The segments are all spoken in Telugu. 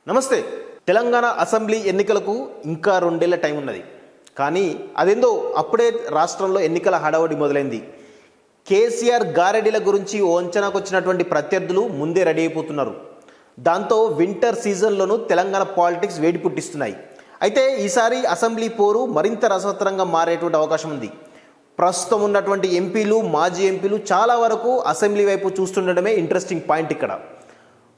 నమస్తే. తెలంగాణ అసెంబ్లీ ఎన్నికలకు ఇంకా 2 ఏళ్ల టైం ఉన్నది. కానీ అదేందో అప్పుడే రాష్ట్రంలో ఎన్నికల హడావుడి మొదలైంది. కేసీఆర్ గారెడీల గురించి ఓ అంచనాకు వచ్చినటువంటి ప్రత్యర్థులు ముందే రెడీ అయిపోతున్నారు. దాంతో వింటర్ సీజన్లోనూ తెలంగాణ పాలిటిక్స్ వేడి పుట్టిస్తున్నాయి. అయితే ఈసారి అసెంబ్లీ పోరు మరింత రసవత్తరంగా మారేటువంటి అవకాశం ఉంది. ప్రస్తుతం ఉన్నటువంటి ఎంపీలు, మాజీ ఎంపీలు చాలా వరకు అసెంబ్లీ వైపు చూస్తుండడమే ఇంట్రెస్టింగ్ పాయింట్. ఇక్కడ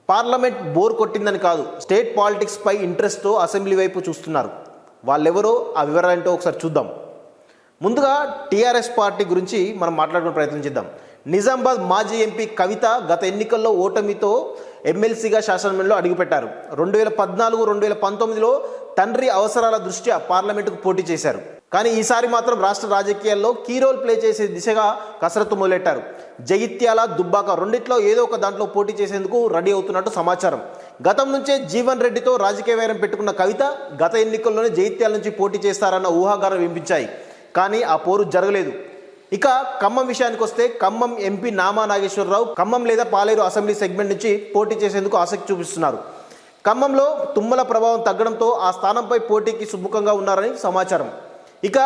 పార్లమెంట్ బోర్ కొట్టిందని కాదు, స్టేట్ పాలిటిక్స్ పై ఇంట్రెస్ట్తో అసెంబ్లీ వైపు చూస్తున్నారు. వాళ్ళెవరో ఆ వివరాలేంటో ఒకసారి చూద్దాం. ముందుగా టీఆర్ఎస్ పార్టీ గురించి మనం మాట్లాడుకునే ప్రయత్నం చేద్దాం. నిజామాబాద్ మాజీ ఎంపీ కవిత గత ఎన్నికల్లో ఓటమితో ఎమ్మెల్సీగా శాసనమండలిలో అడుగుపెట్టారు. 2014-2019లో తండ్రి అవసరాల దృష్ట్యా పార్లమెంటుకు పోటీ చేశారు. కానీ ఈసారి మాత్రం రాష్ట్ర రాజకీయాల్లో కీ రోల్ ప్లే చేసే దిశగా కసరత్తు మొదలెట్టారు. జగిత్యాల, దుబ్బాక రెండిట్లో ఏదో ఒక దాంట్లో పోటీ చేసేందుకు రెడీ అవుతున్నట్టు సమాచారం. గతం నుంచే జీవన్ రెడ్డితో రాజకీయ వైరం పెట్టుకున్న కవిత గత ఎన్నికల్లోనే జగిత్యాల నుంచి పోటీ చేస్తారన్న ఊహాగానం వినిపించాయి. కానీ ఆ పోరు జరగలేదు. ఇక ఖమ్మం విషయానికి వస్తే ఖమ్మం ఎంపీ నామా నాగేశ్వరరావు ఖమ్మం లేదా పాలేరు అసెంబ్లీ సెగ్మెంట్ నుంచి పోటీ చేసేందుకు ఆసక్తి చూపిస్తున్నారు. ఖమ్మంలో తుమ్మల ప్రభావం తగ్గడంతో ఆ స్థానంపై పోటీకి సుముఖంగా ఉన్నారని సమాచారం. ఇక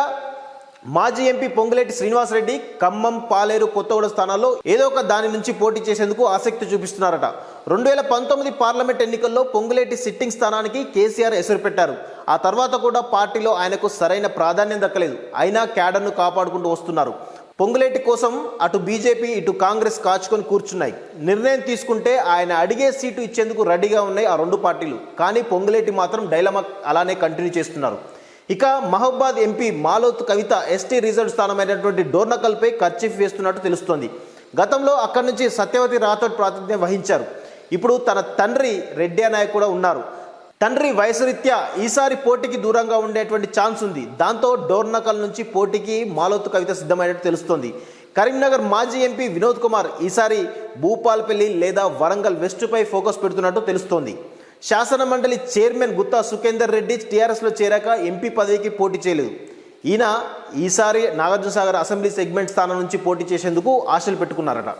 మాజీ ఎంపీ పొంగులేటి శ్రీనివాసరెడ్డి ఖమ్మం, పాలేరు, కొత్తగూడ స్థానాల్లో ఏదో ఒక దాని నుంచి పోటీ చేసేందుకు ఆసక్తి చూపిస్తున్నారట. 2019 పార్లమెంట్ ఎన్నికల్లో పొంగులేటి సిట్టింగ్ స్థానానికి కేసీఆర్ ఎసురు పెట్టారు. ఆ తర్వాత కూడా పార్టీలో ఆయనకు సరైన ప్రాధాన్యం దక్కలేదు. అయినా క్యాడర్ను కాపాడుకుంటూ వస్తున్నారు. పొంగులేటి కోసం అటు బీజేపీ, ఇటు కాంగ్రెస్ కాచుకొని కూర్చున్నాయి. నిర్ణయం తీసుకుంటే ఆయన అడిగే సీటు ఇచ్చేందుకు రెడీగా ఉన్నాయి ఆ రెండు పార్టీలు. కానీ పొంగులేటి మాత్రం డైలమా అలానే కంటిన్యూ చేస్తున్నారు. ఇక మహబూబాద్ ఎంపీ మాలోత్ కవిత ఎస్టీ రిజర్వ్ స్థానమైనటువంటి డోర్నకల్పై కర్చీఫ్ వేస్తున్నట్టు తెలుస్తోంది. గతంలో అక్కడి నుంచి సత్యవతి రాథోడ్ ప్రాతినిధ్యం వహించారు. ఇప్పుడు తన తండ్రి రెడ్డి నాయక్ కూడా ఉన్నారు. తండ్రి వయసు రీత్యా ఈసారి పోటీకి దూరంగా ఉండేటువంటి ఛాన్స్ ఉంది. దాంతో డోర్నకల్ నుంచి పోటీకి మాలోత్ కవిత సిద్ధమైనట్టు తెలుస్తోంది. కరీంనగర్ మాజీ ఎంపీ వినోద్ కుమార్ ఈసారి భూపాల్పల్లి లేదా వరంగల్ వెస్ట్పై ఫోకస్ పెడుతున్నట్టు తెలుస్తోంది. శాసన మండలి చైర్మన్ గుత్తా సుఖేందర్ రెడ్డి టీఆర్ఎస్లో చేరాక ఎంపీ పదవికి పోటీ చేయలేదు. ఈయన ఈసారి నాగార్జునసాగర్ అసెంబ్లీ సెగ్మెంట్ స్థానం నుంచి పోటీ చేసేందుకు ఆశలు పెట్టుకున్నారట.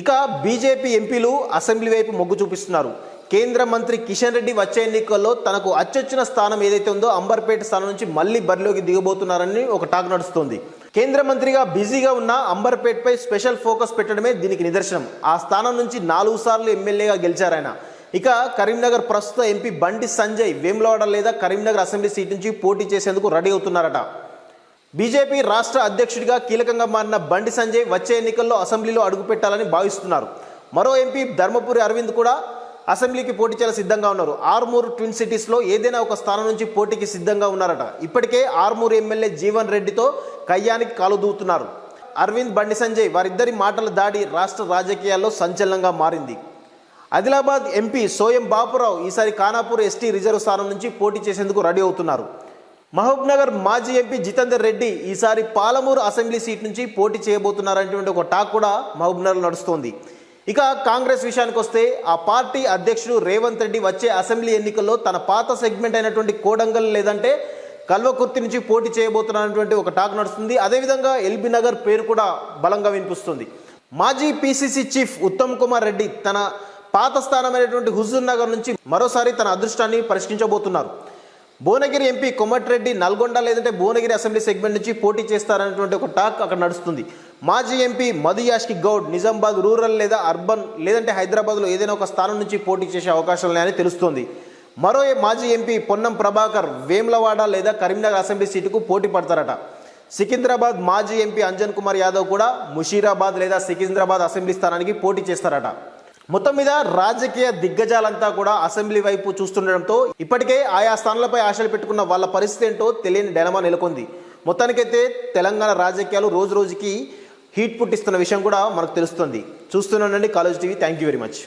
ఇక బీజేపీ ఎంపీలు అసెంబ్లీ వైపు మొగ్గు చూపిస్తున్నారు. కేంద్ర మంత్రి కిషన్ రెడ్డి వచ్చే ఎన్నికల్లో తనకు అచ్చొచ్చిన స్థానం ఏదైతే ఉందో అంబర్పేట స్థానం నుంచి మళ్ళీ బరిలోకి దిగబోతున్నారని ఒక టాక్ నడుస్తోంది. కేంద్ర మంత్రిగా బిజీగా ఉన్న అంబర్పేటపై స్పెషల్ ఫోకస్ పెట్టడమే దీనికి నిదర్శనం. ఆ స్థానం నుంచి 4 సార్లు ఎమ్మెల్యేగా గెలిచారాయన. ఇక కరీంనగర్ ప్రస్తుత ఎంపీ బండి సంజయ్ వేములవాడ లేదా కరీంనగర్ అసెంబ్లీ సీట్ నుంచి పోటీ చేసేందుకు రెడీ అవుతున్నారట. బీజేపీ రాష్ట్ర అధ్యక్షుడిగా కీలకంగా మారిన బండి సంజయ్ వచ్చే ఎన్నికల్లో అసెంబ్లీలో అడుగుపెట్టాలని భావిస్తున్నారు. మరో ఎంపీ ధర్మపురి అరవింద్ కూడా అసెంబ్లీకి పోటీ చేయాలని సిద్ధంగా ఉన్నారు. ఆర్మూర్ ట్విన్ సిటీస్లో ఏదైనా ఒక స్థానం నుంచి పోటీకి సిద్ధంగా ఉన్నారట. ఇప్పటికే ఆర్మూర్ ఎమ్మెల్యే జీవన్ రెడ్డితో కయ్యానికి కాలుదూతున్నారు. అరవింద్, బండి సంజయ్ వారిద్దరి మాటల దాడి రాష్ట్ర రాజకీయాల్లో సంచలనంగా మారింది. ఆదిలాబాద్ ఎంపీ సోయం బాపురావు ఈసారి ఖానాపూర్ ఎస్టీ రిజర్వ్ స్థానం నుంచి పోటీ చేసేందుకు రెడీ అవుతున్నారు. మహబూబ్నగర్ మాజీ ఎంపీ జితేందర్ రెడ్డి ఈసారి పాలమూరు అసెంబ్లీ సీట్ నుంచి పోటీ చేయబోతున్నారనేటువంటి ఒక టాక్ కూడా మహబూబ్నగర్లో నడుస్తోంది. ఇక కాంగ్రెస్ విషయానికి వస్తే ఆ పార్టీ అధ్యక్షుడు రేవంత్ రెడ్డి వచ్చే అసెంబ్లీ ఎన్నికల్లో తన పాత సెగ్మెంట్ అయినటువంటి కోడంగల్ లేదంటే కల్వకుర్తి నుంచి పోటీ చేయబోతున్నటువంటి ఒక టాక్ నడుస్తుంది. అదేవిధంగా ఎల్బీ నగర్ పేరు కూడా బలంగా వినిపిస్తుంది. మాజీ పీసీసీ చీఫ్ ఉత్తమ్ కుమార్ రెడ్డి తన పాత స్థానమైనటువంటి హుజూర్ నగర్ నుంచి మరోసారి తన అదృష్టాన్ని పరిష్కరించబోతున్నారు. భువనగిరి ఎంపీ కొమటిరెడ్డి నల్గొండ లేదంటే భువనగిరి అసెంబ్లీ సెగ్మెంట్ నుంచి పోటీ చేస్తారనేటువంటి ఒక టాక్ అక్కడ నడుస్తుంది. మాజీ ఎంపీ మధు యాష్కి గౌడ్ నిజామాబాద్ రూరల్ లేదా అర్బన్ లేదంటే హైదరాబాద్లో ఏదైనా ఒక స్థానం నుంచి పోటీ చేసే అవకాశాలు ఉన్నాయని తెలుస్తోంది. మరో మాజీ ఎంపీ పొన్నం ప్రభాకర్ వేములవాడ లేదా కరీంనగర్ అసెంబ్లీ సీటుకు పోటీ పడతారట. సికింద్రాబాద్ మాజీ ఎంపీ అంజన్ కుమార్ యాదవ్ కూడా ముషీరాబాద్ లేదా సికింద్రాబాద్ అసెంబ్లీ స్థానానికి పోటీ చేస్తారట. మొత్తం మీద రాజకీయ దిగ్గజాలంతా కూడా అసెంబ్లీ వైపు చూస్తుండడంతో ఇప్పటికే ఆయా స్థానాలపై ఆశలు పెట్టుకున్న వాళ్ళ పరిస్థితి ఏంటో తెలియని డైలమా నెలకొంది. మొత్తానికైతే తెలంగాణ రాజకీయాలు రోజు రోజుకి హీట్ పుట్టిస్తున్న విషయం కూడా మనకు తెలుస్తుంది. చూస్తూనే ఉండండి college TV. Thank you very much.